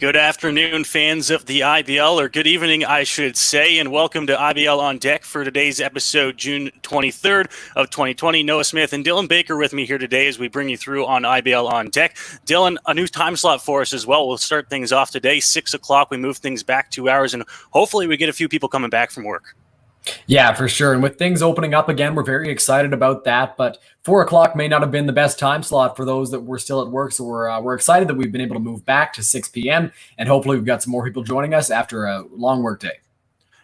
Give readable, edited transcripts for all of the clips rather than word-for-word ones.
Good afternoon, fans of the IBL, or good evening, I should say, and welcome to IBL On Deck for today's episode, June 23rd of 2020. Noah Smith and Dylan Baker with me here today as we bring you through on IBL On Deck. Dylan, a new time slot for us as well. We'll start things off today, 6 o'clock. We move things back 2 hours, and hopefully we get a few people coming back from work. Yeah, for sure. And with things opening up again, we're very excited about that. But 4 o'clock may not have been the best time slot for those that were still at work. So we're excited that we've been able to move back to 6 p.m. And hopefully we've got some more people joining us after a long work day.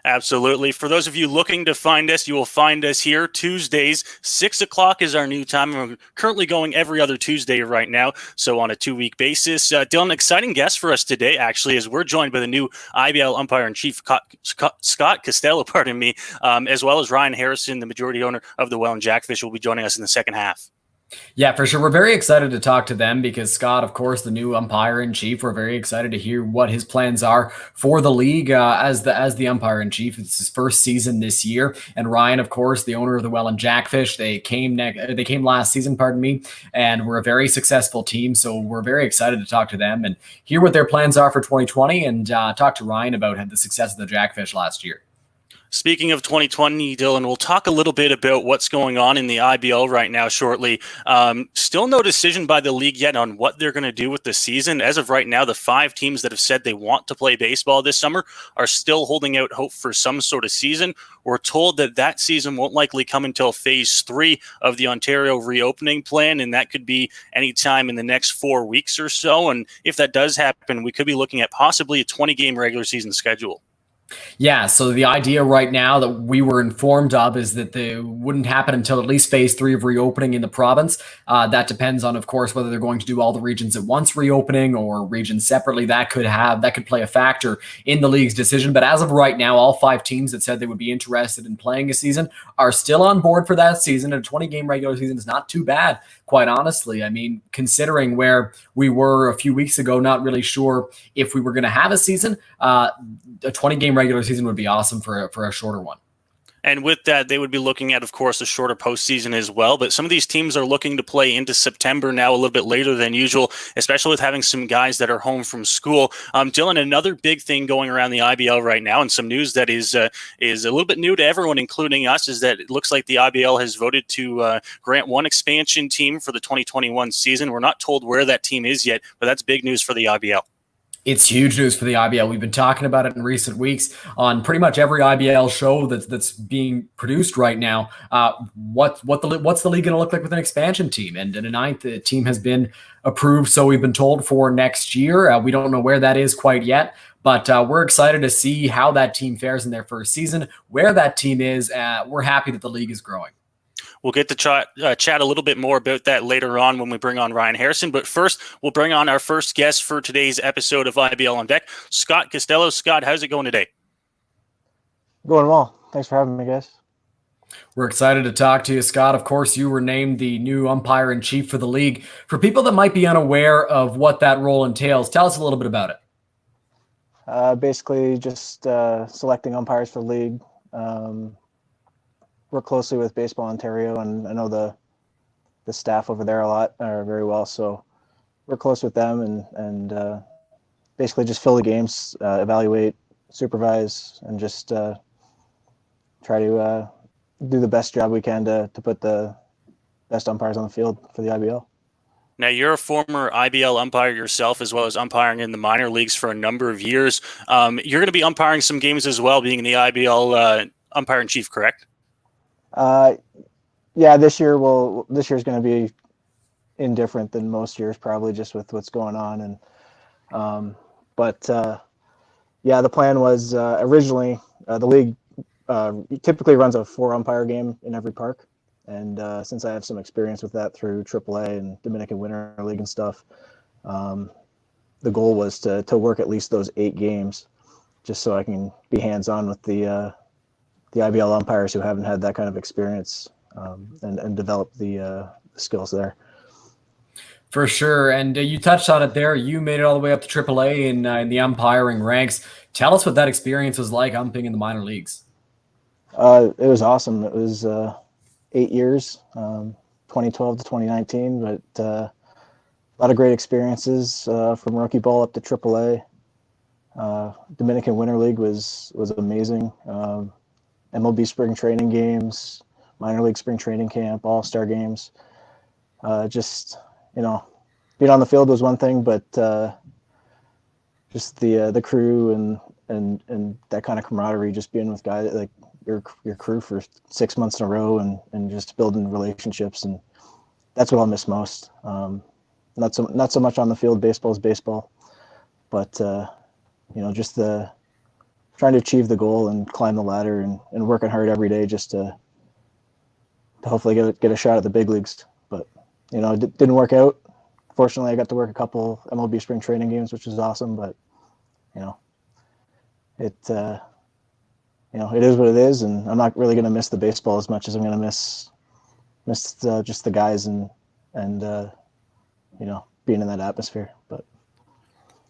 Absolutely. For those of you looking to find us, you will find us here Tuesdays. 6 o'clock is our new time. We're currently going every other Tuesday right now, so on a 2-week basis. Dylan, exciting guest for us today, actually, as we're joined by the new IBL Umpire-in-Chief, Scott Costello, as well as Ryan Harrison, the majority owner of the Welland Jackfish, will be joining us in the second half. Yeah, for sure. We're very excited to talk to them because Scott, of course, the new umpire-in-chief, we're very excited to hear what his plans are for the league as the umpire-in-chief. It's his first season this year. And Ryan, of course, the owner of the Welland Jackfish, they came last season, and we're a very successful team. So we're very excited to talk to them and hear what their plans are for 2020 and talk to Ryan about the success of the Jackfish last year. Speaking of 2020, Dylan, we'll talk a little bit about what's going on in the IBL right now shortly. Still no decision by the league yet on what they're going to do with the season. As of right now, the 5 teams that have said they want to play baseball this summer are still holding out hope for some sort of season. We're told that season won't likely come until phase 3 of the Ontario reopening plan, and that could be anytime in the next 4 weeks or so. And if that does happen, we could be looking at possibly a 20-game regular season schedule. Yeah, so the idea right now that we were informed of is that they wouldn't happen until at least phase 3 of reopening in the province. That depends on, of course, whether they're going to do all the regions at once reopening or regions separately. That could play a factor in the league's decision. But as of right now, all 5 teams that said they would be interested in playing a season are still on board for that season. And a 20-game regular season is not too bad, quite honestly. I mean, considering where we were a few weeks ago, not really sure if we were going to have a season, a 20-game regular season would be awesome for a shorter one. And with that, they would be looking at, of course, a shorter postseason as well. But some of these teams are looking to play into September now, a little bit later than usual, especially with having some guys that are home from school. Dylan, another big thing going around the IBL right now, and some news that is a little bit new to everyone, including us, is that it looks like the IBL has voted to grant one expansion team for the 2021 season. We're not told where that team is yet, but that's big news for the IBL. It's huge news for the IBL. We've been talking about it in recent weeks on pretty much every IBL show that's being produced right now. What's the league going to look like with an expansion team? And in a 9th team has been approved, so we've been told for next year. We don't know where that is quite yet, but we're excited to see how that team fares in their first season. Where that team is, we're happy that the league is growing. We'll get to chat a little bit more about that later on when we bring on Ryan Harrison. But first, we'll bring on our first guest for today's episode of IBL On Deck, Scott Costello. Scott, how's it going today? Going well. Thanks for having me, guys. We're excited to talk to you, Scott. Of course, you were named the new umpire-in-chief for the league. For people that might be unaware of what that role entails, tell us a little bit about it. Basically, just selecting umpires for the league. Work closely with Baseball Ontario, and I know the staff over there very well. So we're close with them, and basically just fill the games, evaluate, supervise, and just try to do the best job we can to put the best umpires on the field for the IBL. Now, you're a former IBL umpire yourself, as well as umpiring in the minor leagues for a number of years. You're going to be umpiring some games as well, being the IBL umpire-in-chief, correct? Yeah, this year's going to be indifferent than most years, probably just with what's going on. And, yeah, the plan was, originally, the league, typically runs a 4-umpire game in every park. And, since I have some experience with that through AAA and Dominican Winter League and stuff, the goal was to work at least those 8 games just so I can be hands-on with the IBL umpires who haven't had that kind of experience, and develop the skills there. For sure. And you touched on it there. You made it all the way up to AAA in the umpiring ranks. Tell us what that experience was like umping in the minor leagues. It was awesome. It was 8 years, 2012 to 2019, but a lot of great experiences from rookie ball up to AAA. Dominican Winter League was amazing. MLB spring training games, minor league spring training camp, all-star games. Just, being on the field was one thing, but just the crew and that kind of camaraderie, just being with guys like your crew for 6 months in a row and just building relationships, and that's what I'll miss most. Not so much on the field. Baseball is baseball, but just the trying to achieve the goal and climb the ladder and working hard every day just to hopefully get a shot at the big leagues. But it didn't work out. Fortunately, I got to work a couple MLB spring training games, which was awesome. But it it is what it is, and I'm not really going to miss the baseball as much as I'm going to miss just the guys and being in that atmosphere. But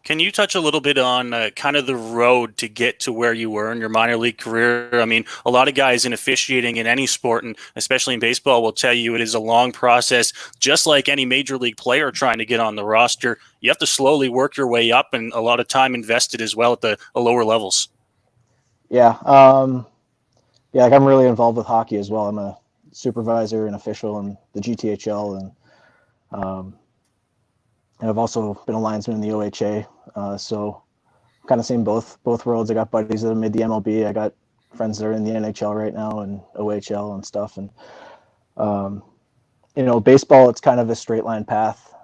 can you touch a little bit on kind of the road to get to where you were in your minor league career? I mean, a lot of guys in officiating in any sport, and especially in baseball, will tell you it is a long process, just like any major league player trying to get on the roster. You have to slowly work your way up, and a lot of time invested as well at the lower levels. Yeah. Like I'm really involved with hockey as well. I'm a supervisor and official in the GTHL, and I've also been a linesman in the OHA. So kind of seen both worlds. I got buddies that have made the MLB. I got friends that are in the NHL right now and OHL and stuff. And, baseball, it's kind of a straight line path.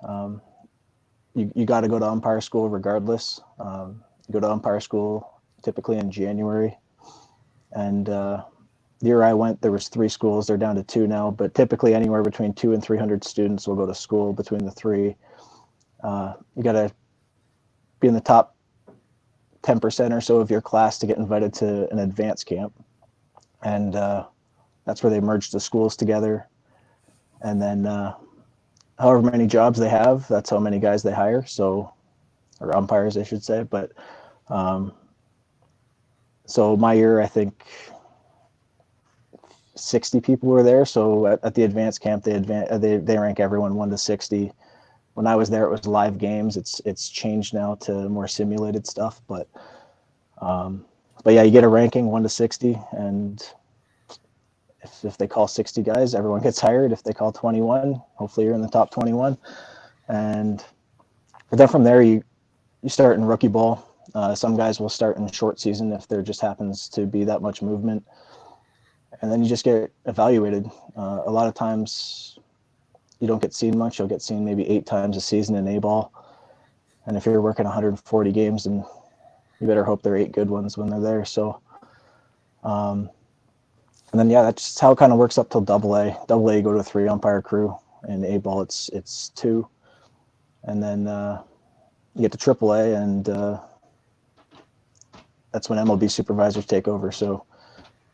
You got to go to umpire school regardless. You go to umpire school typically in January. And the year I went, there was 3 schools. They're down to 2 now, but typically anywhere between 200 and 300 students will go to school between the 3. You got to be in the top 10% or so of your class to get invited to an advanced camp. And that's where they merge the schools together. And then however many jobs they have, that's how many guys they hire. So, or umpires, I should say. But so my year, I think 60 people were there. So at the advanced camp, they rank everyone 1 to 60. When I was there, it was live games. It's changed now to more simulated stuff, but yeah, you get a ranking 1 to 60, and if they call 60 guys, everyone gets hired. If they call 21, hopefully you're in the top 21, but then from there you start in rookie ball. Some guys will start in short season if there just happens to be that much movement, and then you just get evaluated. A lot of times you don't get seen much. You'll get seen maybe 8 times a season in A-ball. And if you're working 140 games, then you better hope there are 8 good ones when they're there. So, and then, that's how it kind of works up till AA. AA, you go to a 3 umpire crew. In A-ball, it's 2. And then you get to AAA, and that's when MLB supervisors take over. So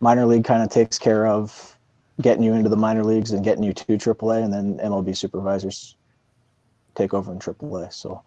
minor league kind of takes care of getting you into the minor leagues and getting you to AAA, and then MLB supervisors take over in AAA. So,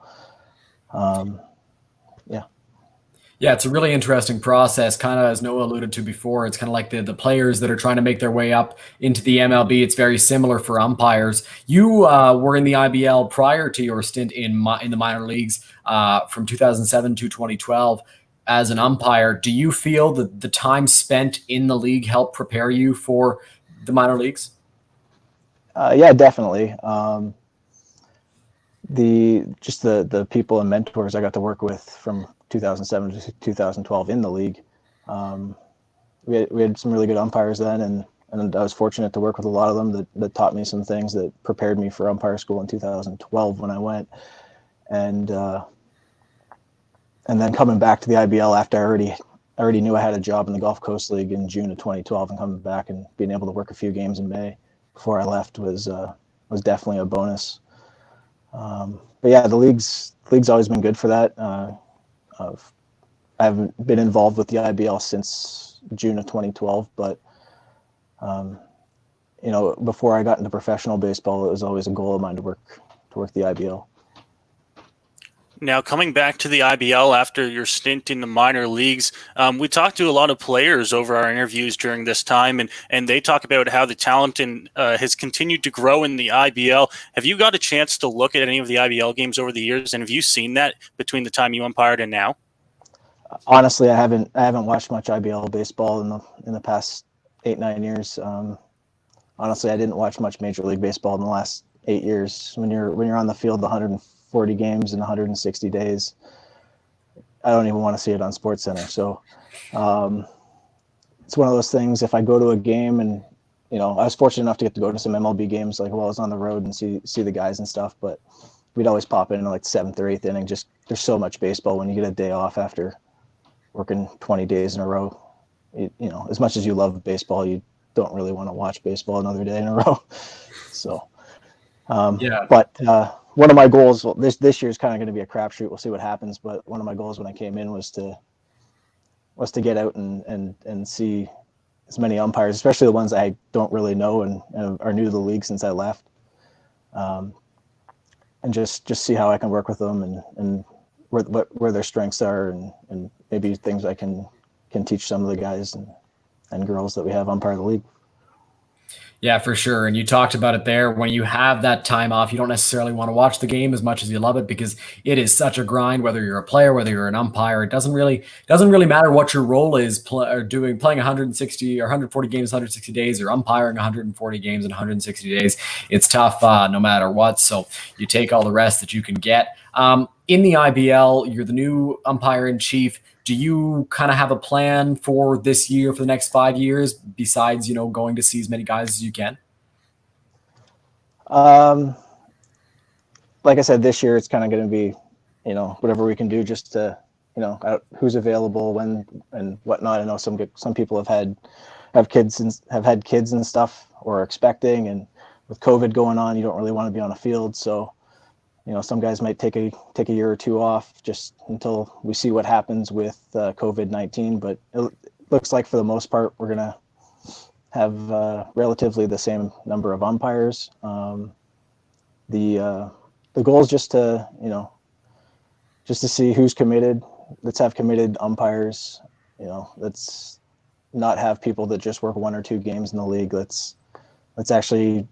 Yeah, it's a really interesting process. Kind of as Noah alluded to before, it's kind of like the players that are trying to make their way up into the MLB. It's very similar for umpires. You were in the IBL prior to your stint in the minor leagues from 2007 to 2012 as an umpire. Do you feel that the time spent in the league helped prepare you for the minor leagues? Yeah, definitely. The people and mentors I got to work with from 2007 to 2012 in the league. We had some really good umpires then, and I was fortunate to work with a lot of them that taught me some things that prepared me for umpire school in 2012 when I went. And then coming back to the IBL after I already knew I had a job in the Gulf Coast League in June of 2012, and coming back and being able to work a few games in May before I left was definitely a bonus. But yeah, the league's always been good for that. I haven't been involved with the IBL since June of 2012, but before I got into professional baseball, it was always a goal of mine to work the IBL. Now, coming back to the IBL after your stint in the minor leagues, we talked to a lot of players over our interviews during this time, and they talk about how the talent has continued to grow in the IBL. Have you got a chance to look at any of the IBL games over the years, and have you seen that between the time you umpired and now? honestly, I haven't watched much IBL baseball in the past 8-9 years. Honestly, I didn't watch much Major League Baseball in the last 8 years. When you're on the field 140 games in 160 days, I don't even want to see it on SportsCenter. So it's one of those things. If I go to a game, and I was fortunate enough to get to go to some MLB games, like while I was on the road and see the guys and stuff. But we'd always pop in like 7th or 8th inning. Just there's so much baseball when you get a day off after working 20 days in a row. As much as you love baseball, you don't really want to watch baseball another day in a row. So, but one of my goals, this year is kind of going to be a crapshoot. We'll see what happens. But one of my goals when I came in was to get out and see as many umpires, especially the ones I don't really know and are new to the league since I left, and just see how I can work with them and where their strengths are and maybe things I can teach some of the guys and girls that we have umpire the league. Yeah, for sure. And you talked about it there. When you have that time off, you don't necessarily want to watch the game as much as you love it because it is such a grind. Whether you're a player, whether you're an umpire, it doesn't really matter what your role is. Playing 160 or 140 games, 160 days, or umpiring 140 games in 160 days. It's tough, no matter what. So you take all the rest that you can get. In the IBL, you're the new umpire-in-chief. Do you kind of have a plan for this year, for the next 5 years, besides, going to see as many guys as you can? Like I said, this year it's kind of going to be, whatever we can do just to, who's available when and whatnot. I know some people have had kids and stuff or are expecting, and with COVID going on, you don't really want to be on a field. So, some guys might take a year or two off just until we see what happens with COVID-19. But it looks like for the most part, we're going to have relatively the same number of umpires. The goal is just to see who's committed. Let's have committed umpires. Let's not have people that just work 1 or 2 games in the league. Let's actually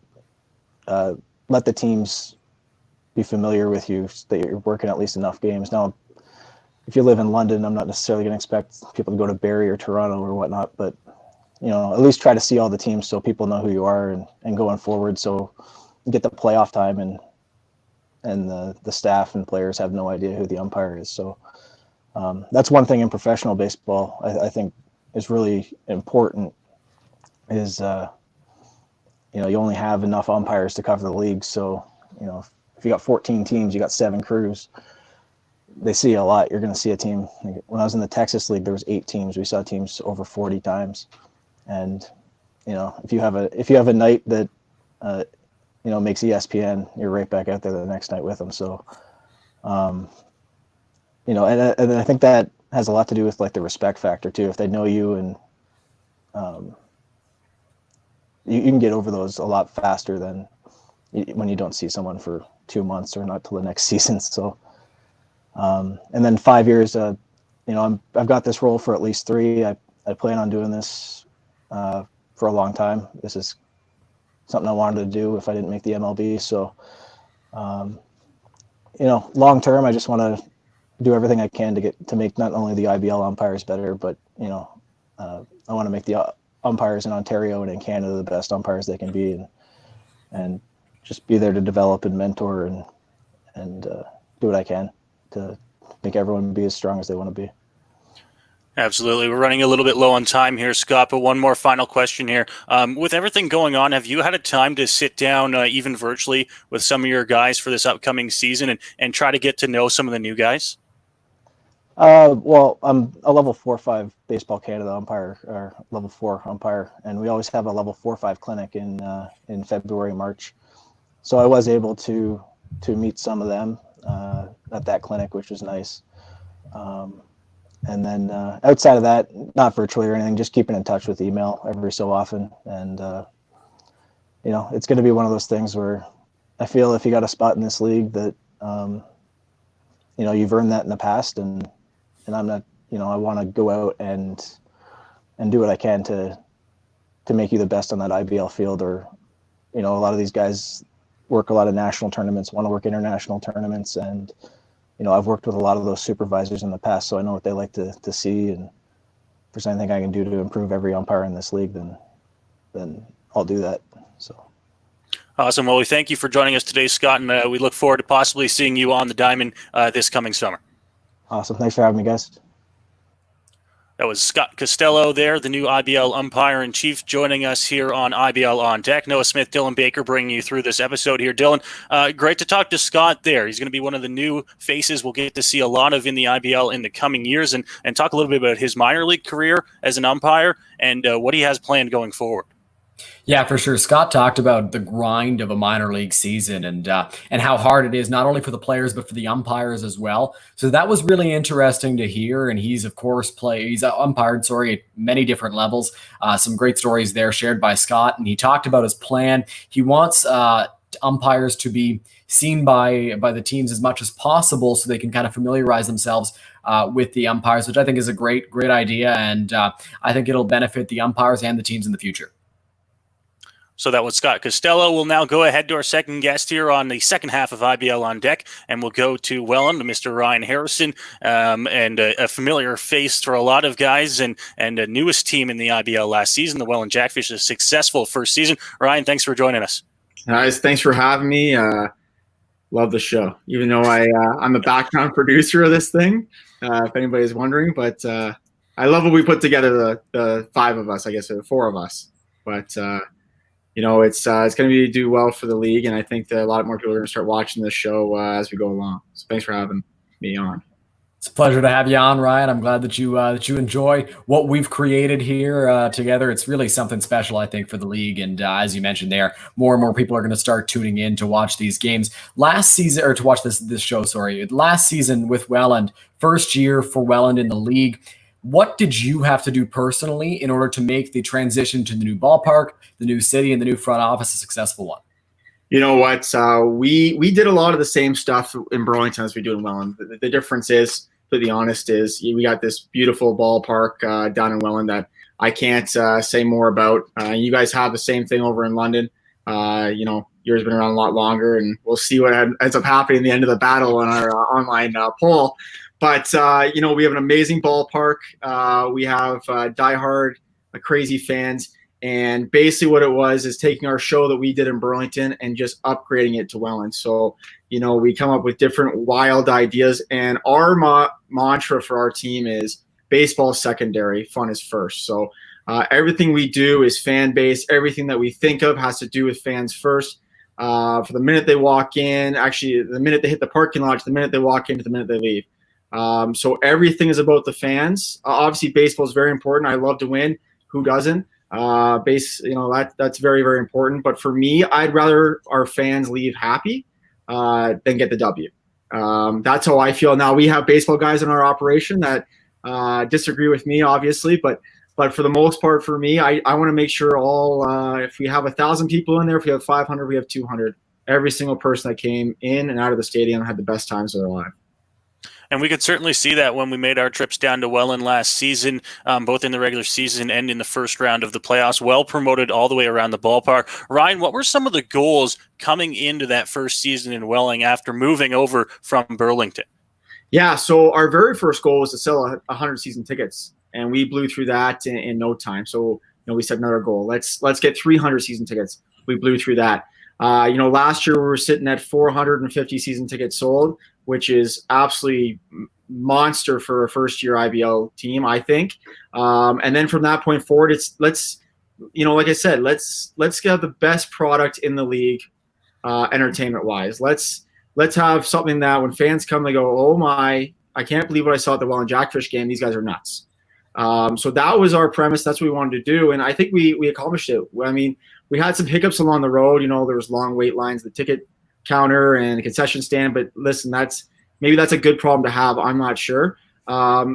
let the teams be familiar with you, so that you're working at least enough games. Now, if you live in London, I'm not necessarily going to expect people to go to Barrie or Toronto or whatnot, but at least try to see all the teams so people know who you are and going forward. So you get the playoff time and the staff and players have no idea who the umpire is. So that's one thing in professional baseball I think is really important is you only have enough umpires to cover the league. So if you got 14 teams, you got 7 crews. They see a lot. You're going to see a team. When I was in the Texas League, there was 8 teams. We saw teams over 40 times. And if you have a night that makes ESPN, you're right back out there the next night with them. So and I think that has a lot to do with like the respect factor too. If they know you and you can get over those a lot faster than when you don't see someone for 2 months or not till the next season. So, and then 5 years, I've got this role for at least 3. I plan on doing this for a long time. This is something I wanted to do if I didn't make the MLB. So, long term, I just want to do everything I can to make not only the IBL umpires better, but I want to make the umpires in Ontario and in Canada the best umpires they can be, and just be there to develop and mentor and do what I can to make everyone be as strong as they want to be. Absolutely. We're running a little bit low on time here, Scott, but one more final question here. With everything going on, have you had a time to sit down, even virtually, with some of your guys for this upcoming season and try to get to know some of the new guys? Well, I'm a level 4-5 Baseball Canada umpire, or level 4 umpire, and we always have a level 4-5 clinic in February, March. So I was able to meet some of them at that clinic, which was nice. And then outside of that, not virtually or anything, just keeping in touch with email every so often. And it's going to be one of those things where I feel if you got a spot in this league that you've earned that in the past, and I'm not, I want to go out and do what I can to make you the best on that IBL field. Or a lot of these guys work a lot of national tournaments, want to work international tournaments, and I've worked with a lot of those supervisors in the past, so I know what they like to see. And if there's anything I can do to improve every umpire in this league, then I'll do that. So. Awesome. Well, we thank you for joining us today, Scott, and we look forward to possibly seeing you on the diamond this coming summer. Awesome. Thanks for having me, guys. That was Scott Costello there, the new IBL Umpire-in-Chief, joining us here on IBL On Deck. Noah Smith, Dylan Baker bringing you through this episode here. Dylan, great to talk to Scott there. He's going to be one of the new faces we'll get to see a lot of in the IBL in the coming years, and talk a little bit about his minor league career as an umpire and what he has planned going forward. Yeah, for sure. Scott talked about the grind of a minor league season and how hard it is, not only for the players, but for the umpires as well. So that was really interesting to hear. And he's, of course, he's umpired, at many different levels. Some great stories there shared by Scott. And he talked about his plan. He wants umpires to be seen by the teams as much as possible so they can kind of familiarize themselves with the umpires, which I think is a great idea. And I think it'll benefit the umpires and the teams in the future. So that was Scott Costello. We'll now go ahead to our second guest here on the second half of IBL On Deck, and we'll go to Welland, Mr. Ryan Harrison, and a familiar face for a lot of guys, and a newest team in the IBL last season, the Welland Jackfish, a successful first season. Ryan, thanks for joining us. Guys, thanks for having me. Love the show, even though I'm the background producer of this thing, if anybody's wondering. But I love what we put together, the five of us, I guess, or four of us. But it's going to do well for the league, and I think that a lot more people are going to start watching this show as we go along. So thanks for having me on. It's a pleasure to have you on, Ryan. I'm glad that you enjoy what we've created here together. It's really something special, I think, for the league. And as you mentioned there, more and more people are going to start tuning in to watch these games. Last season, or to watch this show, last season with Welland, first year for Welland in the league. What did you have to do personally in order to make the transition to the new ballpark, the new city, and the new front office a successful one? You know what? We did a lot of the same stuff in Burlington as we do in Welland. The difference is, to be honest, is we got this beautiful ballpark down in Welland that I can't say more about. You guys have the same thing over in London. Yours been around a lot longer, and we'll see what ends up happening at the end of the battle on our online poll. But, we have an amazing ballpark. We have diehard, crazy fans. And basically what it was is taking our show that we did in Burlington and just upgrading it to Welland. So, we come up with different wild ideas. And our mantra for our team is baseball secondary, fun is first. So everything we do is fan-based. Everything that we think of has to do with fans first. For the minute they walk in, actually, the minute they hit the parking lot, to the minute they walk in, to the minute they leave. So everything is about the fans. Obviously, baseball is very important. I love to win. Who doesn't? That's very, very important. But for me, I'd rather our fans leave happy than get the W. That's how I feel. Now, we have baseball guys in our operation that disagree with me, obviously. But for the most part, for me, I want to make sure if we have 1,000 people in there, if we have 500, we have 200. Every single person that came in and out of the stadium had the best times of their life. And we could certainly see that when we made our trips down to Welland last season, both in the regular season and in the first round of the playoffs, well promoted all the way around the ballpark. Ryan, what were some of the goals coming into that first season in Welland after moving over from Burlington? Yeah, so our very first goal was to sell 100 season tickets, and we blew through that in no time. So, we set another goal. Let's get 300 season tickets. We blew through that. Last year we were sitting at 450 season tickets sold, which is absolutely monster for a first-year IBL team, I think. And then from that point forward, let's get the best product in the league, entertainment-wise. Let's have something that when fans come, they go, "Oh my, I can't believe what I saw at the Welland Jackfish game. These guys are nuts." So that was our premise. That's what we wanted to do, and I think we accomplished it. I mean, we had some hiccups along the road. There was long wait lines, the ticket counter and the concession stand. But listen, maybe that's a good problem to have. I'm not sure.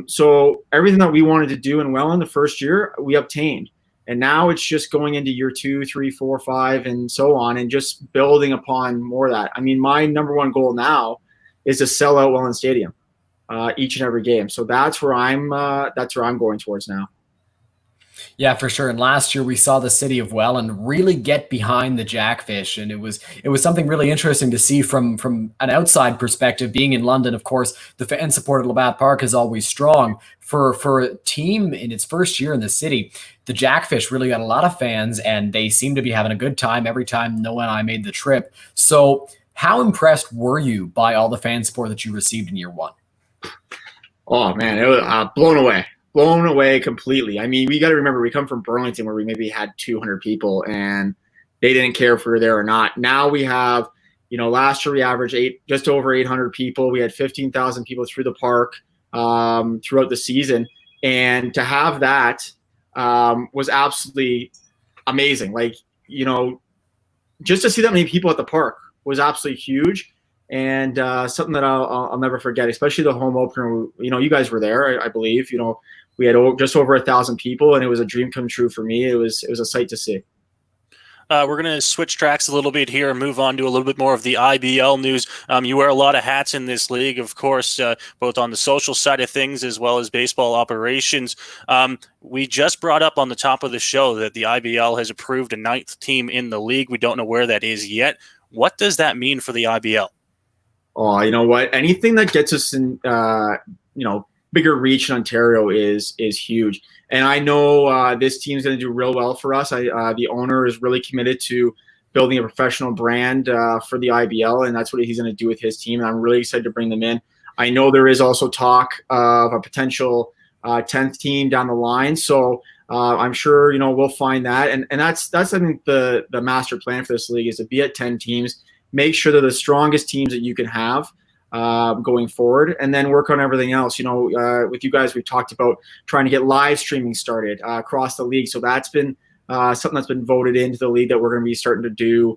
So everything that we wanted to do in Welland the first year, we obtained. And now it's just going into year 2, 3, 4, 5, and so on, and just building upon more of that. I mean, my number one goal now is to sell out Welland Stadium each and every game. So that's where I'm going towards now. Yeah, for sure. And last year we saw the city of Welland really get behind the Jackfish, and it was something really interesting to see from an outside perspective. Being in London, of course, the fan support at Labatt Park is always strong. For a team in its first year in the city, the Jackfish really got a lot of fans, and they seem to be having a good time every time Noah and I made the trip. So, how impressed were you by all the fan support that you received in year one? Oh man, it was blown away completely. I mean, we got to remember we come from Burlington where we maybe had 200 people and they didn't care if we were there or not. Now we have, last year we averaged just over 800 people. We had 15,000 people through the park throughout the season, and to have that was absolutely amazing. Like, just to see that many people at the park was absolutely huge. And something that I'll never forget, especially the home opener. You guys were there, I believe. We had just over 1,000 people, and it was a dream come true for me. It was a sight to see. We're going to switch tracks a little bit here and move on to a little bit more of the IBL news. You wear a lot of hats in this league, of course, both on the social side of things as well as baseball operations. We just brought up on the top of the show that the IBL has approved a 9th team in the league. We don't know where that is yet. What does that mean for the IBL? Oh, you know what? Anything that gets us in, bigger reach in Ontario is huge. And I know this team's going to do real well for us. The owner is really committed to building a professional brand for the IBL, and that's what he's going to do with his team. And I'm really excited to bring them in. I know there is also talk of a potential 10th team down the line. So I'm sure, we'll find that. And that's I think the master plan for this league is to be at 10 teams. Make sure they're the strongest teams that you can have going forward, and then work on everything else. With you guys, we've talked about trying to get live streaming started across the league. So that's been something that's been voted into the league that we're going to be starting to do,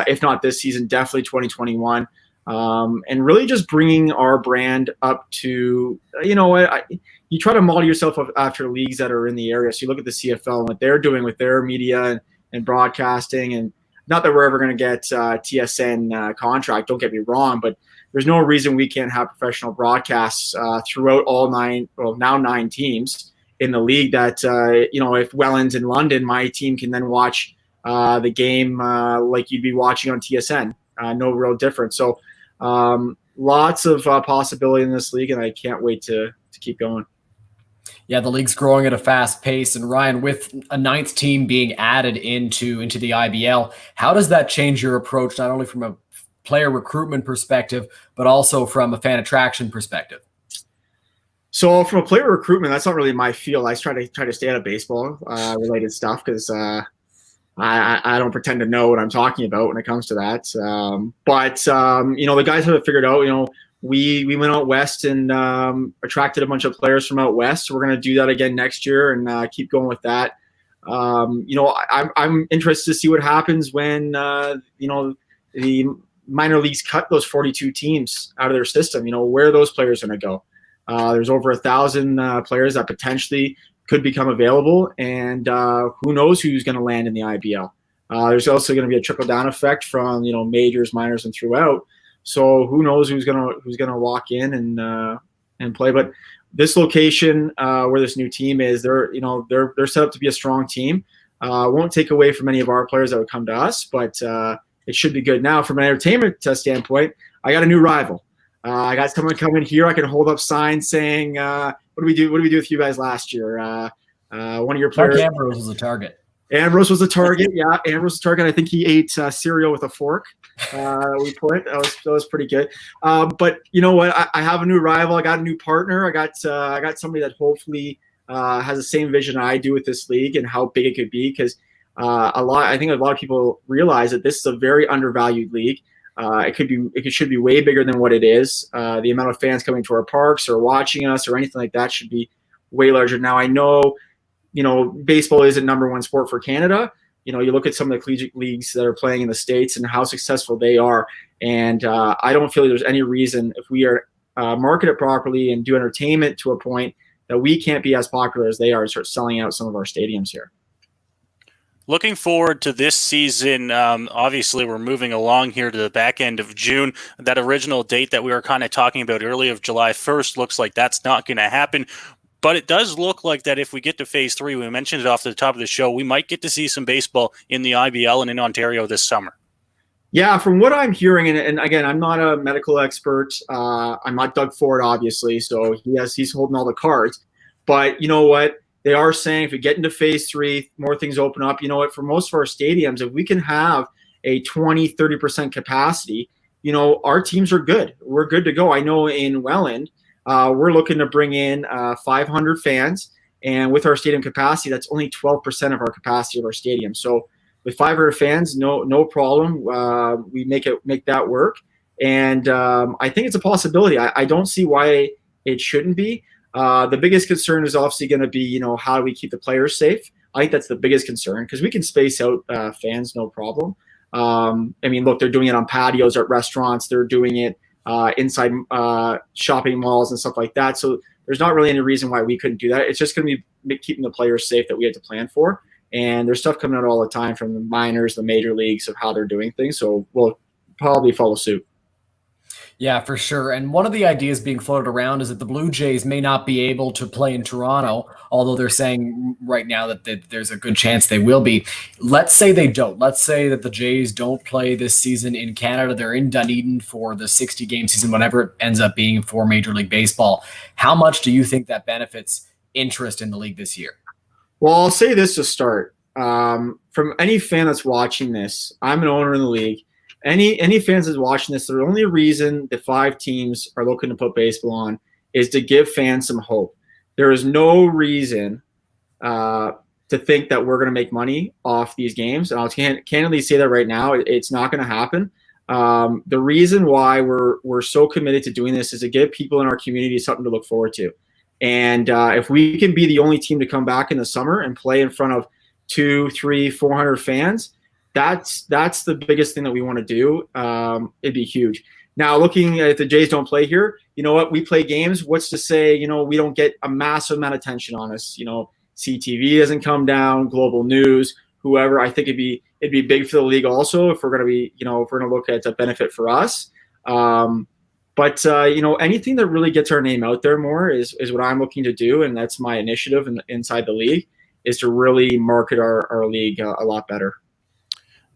if not this season, definitely 2021. And really just bringing our brand up to, you try to model yourself after leagues that are in the area. So you look at the CFL and what they're doing with their media and broadcasting, and not that we're ever going to get TSN contract, don't get me wrong, but there's no reason we can't have professional broadcasts throughout all now 9 teams in the league that, if Welland's in London, my team can then watch the game like you'd be watching on TSN. No real difference. So lots of possibility in this league, and I can't wait to keep going. Yeah, the league's growing at a fast pace. And Ryan, with a 9th team being added into the IBL, how does that change your approach, not only from a player recruitment perspective, but also from a fan attraction perspective? So from a player recruitment, that's not really my field. I try to stay out of baseball related stuff because I don't pretend to know what I'm talking about when it comes to that. But the guys have it figured out. We went out west and attracted a bunch of players from out west. So we're going to do that again next year and keep going with that. I'm interested to see what happens when the minor leagues cut those 42 teams out of their system. Where those players are going to go. There's over 1,000 players that potentially could become available, and who knows who's going to land in the IBL. There's also going to be a trickle down effect from majors, minors, and throughout. So who knows who's gonna walk in and play. But this location where this new team is, they're set up to be a strong team. Won't take away from any of our players that would come to us, but it should be good. Now, from an entertainment standpoint, I got a new rival. I got someone coming here. I can hold up signs saying, "What do we do? What did we do with you guys last year?" One of your players. Mark Ambrose was a target. Ambrose was a target. Yeah, Ambrose was a target. I think he ate cereal with a fork. We put that was pretty good. But you know what? I have a new rival. I got a new partner. I got somebody that hopefully has the same vision I do with this league and how big it could be. Because I think a lot of people realize that this is a very undervalued league. It should be way bigger than what it is. The amount of fans coming to our parks or watching us or anything like that should be way larger. Now I know. Baseball isn't number one sport for Canada. You look at some of the collegiate leagues that are playing in the States and how successful they are. And I don't feel there's any reason if we are market it properly and do entertainment to a point that we can't be as popular as they are and start selling out some of our stadiums here. Looking forward to this season. Obviously, we're moving along here to the back end of June. That original date that we were kind of talking about earlier of July 1st looks like that's not going to happen. But it does look like that if we get to phase 3, we mentioned it off the top of the show, we might get to see some baseball in the IBL and in Ontario this summer. Yeah, from what I'm hearing, and again, I'm not a medical expert. I'm not Doug Ford, obviously, so he's holding all the cards. But you know what? They are saying if we get into phase 3, more things open up. You know what? For most of our stadiums, if we can have a 20-30% capacity, you know, our teams are good. We're good to go. I know in Welland, we're looking to bring in 500 fans, and with our stadium capacity, that's only 12% of our capacity of our stadium. So with 500 fans, no problem. We make that work, and I think it's a possibility. I don't see why it shouldn't be. The biggest concern is obviously going to be, you know, how do we keep the players safe? I think that's the biggest concern because we can space out fans, no problem. I mean, look, they're doing it on patios at restaurants. They're doing it inside shopping malls and stuff like that. So there's not really any reason why we couldn't do that. It's just going to be keeping the players safe that we had to plan for. And there's stuff coming out all the time from the minors, the major leagues of how they're doing things. So we'll probably follow suit. Yeah, for sure. And one of the ideas being floated around is that the Blue Jays may not be able to play in Toronto, although they're saying right now that there's a good chance they will be. Let's say they don't. Let's say that the Jays don't play this season in Canada. They're in Dunedin for the 60-game season, whatever it ends up being for Major League Baseball. How much do you think that benefits interest in the league this year? Well, I'll say this to start. From any fan that's watching this, I'm an owner in the league. Any fans that's watching this, the only reason the 5 teams are looking to put baseball on is to give fans some hope. There is no reason to think that we're going to make money off these games. And I'll candidly say that right now, it's not going to happen. The reason why we're so committed to doing this is to give people in our community something to look forward to. And if we can be the only team to come back in the summer and play in front of 200, 300, 400 fans, that's the biggest thing that we want to do. It'd be huge. Now, looking at the Jays don't play here, you know what? We play games. What's to say, you know, we don't get a massive amount of attention on us. You know, CTV doesn't come down, global news, whoever. I think it'd be big for the league also if we're going to be, you know, if we're going to look at a benefit for us. But you know, anything that really gets our name out there more is what I'm looking to do, and that's my initiative inside the league, is to really market our league a lot better.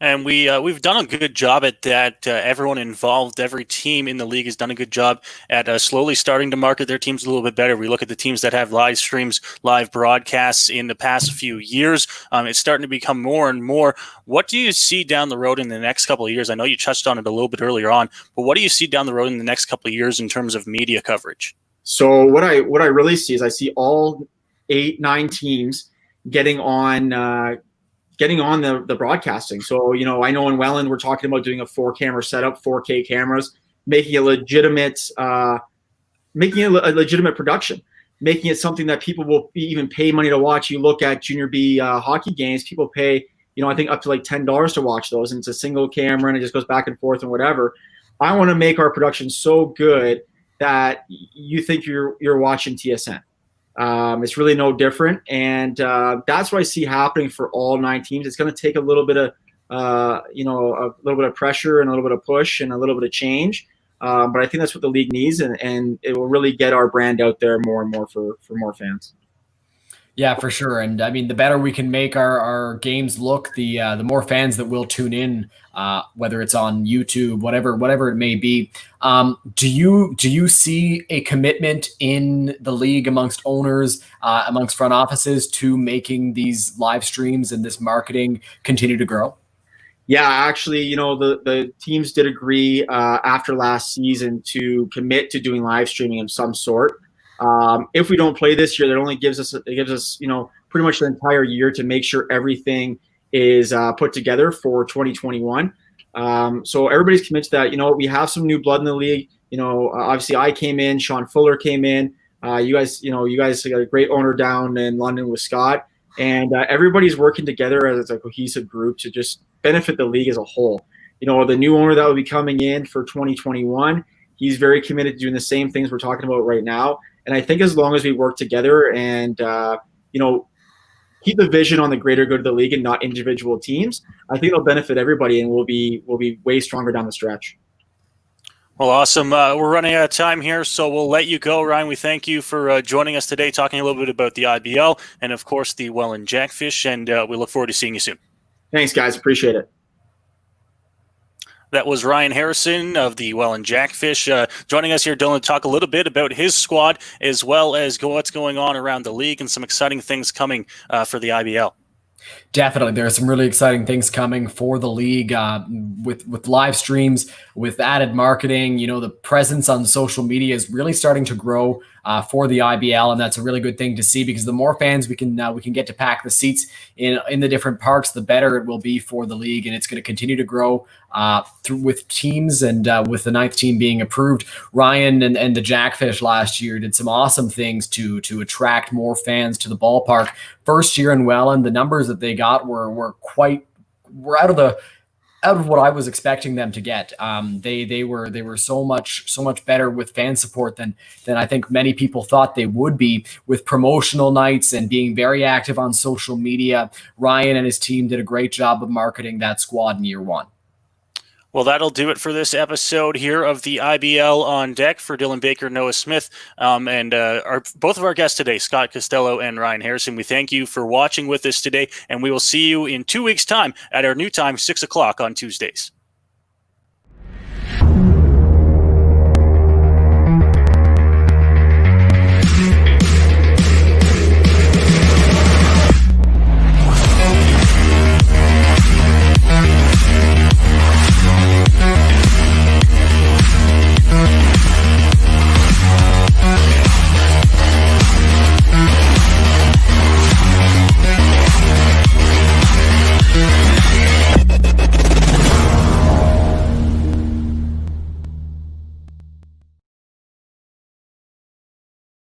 And we've done a good job at that. Everyone involved, every team in the league has done a good job at slowly starting to market their teams a little bit better. We look at the teams that have live streams, live broadcasts in the past few years. It's starting to become more and more. What do you see down the road in the next couple of years? I know you touched on it a little bit earlier on, but what do you see down the road in the next couple of years in terms of media coverage? So what I really see is I see all 8-9 teams getting on the broadcasting. So, you know, I know in Welland, we're talking about doing a 4-camera setup, 4K cameras, making a legitimate production, making it something that people will even pay money to watch. You look at Junior B hockey games, people pay, you know, I think up to like $10 to watch those, and it's a single camera and it just goes back and forth and whatever. I want to make our production so good that you think you're watching TSN. It's really no different, and that's what I see happening for all 9 teams. It's going to take a little bit of, a little bit of pressure and a little bit of push and a little bit of change. But I think that's what the league needs, and it will really get our brand out there more and more for more fans. Yeah, for sure. And I mean, the better we can make our games look, the more fans that will tune in, whether it's on YouTube, whatever it may be. Do you see a commitment in the league amongst owners, amongst front offices, to making these live streams and this marketing continue to grow? Yeah, actually, you know, the teams did agree after last season to commit to doing live streaming of some sort. If we don't play this year, that only gives us, you know, pretty much the entire year to make sure everything is put together for 2021. So everybody's committed to that. You know, we have some new blood in the league. You know, obviously I came in, Sean Fuller came in. You guys got a great owner down in London with Scott, and everybody's working together as a cohesive group to just benefit the league as a whole. You know, the new owner that will be coming in for 2021, he's very committed to doing the same things we're talking about right now. And I think as long as we work together and, you know, keep the vision on the greater good of the league and not individual teams, I think it'll benefit everybody, and we'll be way stronger down the stretch. Well, awesome. We're running out of time here, so we'll let you go. Ryan, we thank you for joining us today, talking a little bit about the IBL and, of course, the Welland Jackfish, and we look forward to seeing you soon. Thanks, guys. Appreciate it. That was Ryan Harrison of the Welland Jackfish joining us here, Dylan, to talk a little bit about his squad as well as what's going on around the league and some exciting things coming for the IBL. Definitely, there are some really exciting things coming for the league with live streams, with added marketing. You know, the presence on social media is really starting to grow for the IBL, and that's a really good thing to see, because the more fans we can get to pack the seats in the different parks, the better it will be for the league, and it's going to continue to grow with teams, and with the 9th team being approved. Ryan and the Jackfish last year did some awesome things to attract more fans to the ballpark. First year in Welland, the numbers that they got were out of what I was expecting them to get. They were so much better with fan support than I think many people thought they would be, with promotional nights and being very active on social media. Ryan and his team did a great job of marketing that squad in year one. Well, that'll do it for this episode here of the IBL On Deck. For Dylan Baker, Noah Smith, and both of our guests today, Scott Costello and Ryan Harrison. We thank you for watching with us today, and we will see you in 2 weeks' time at our new time, 6 o'clock on Tuesdays.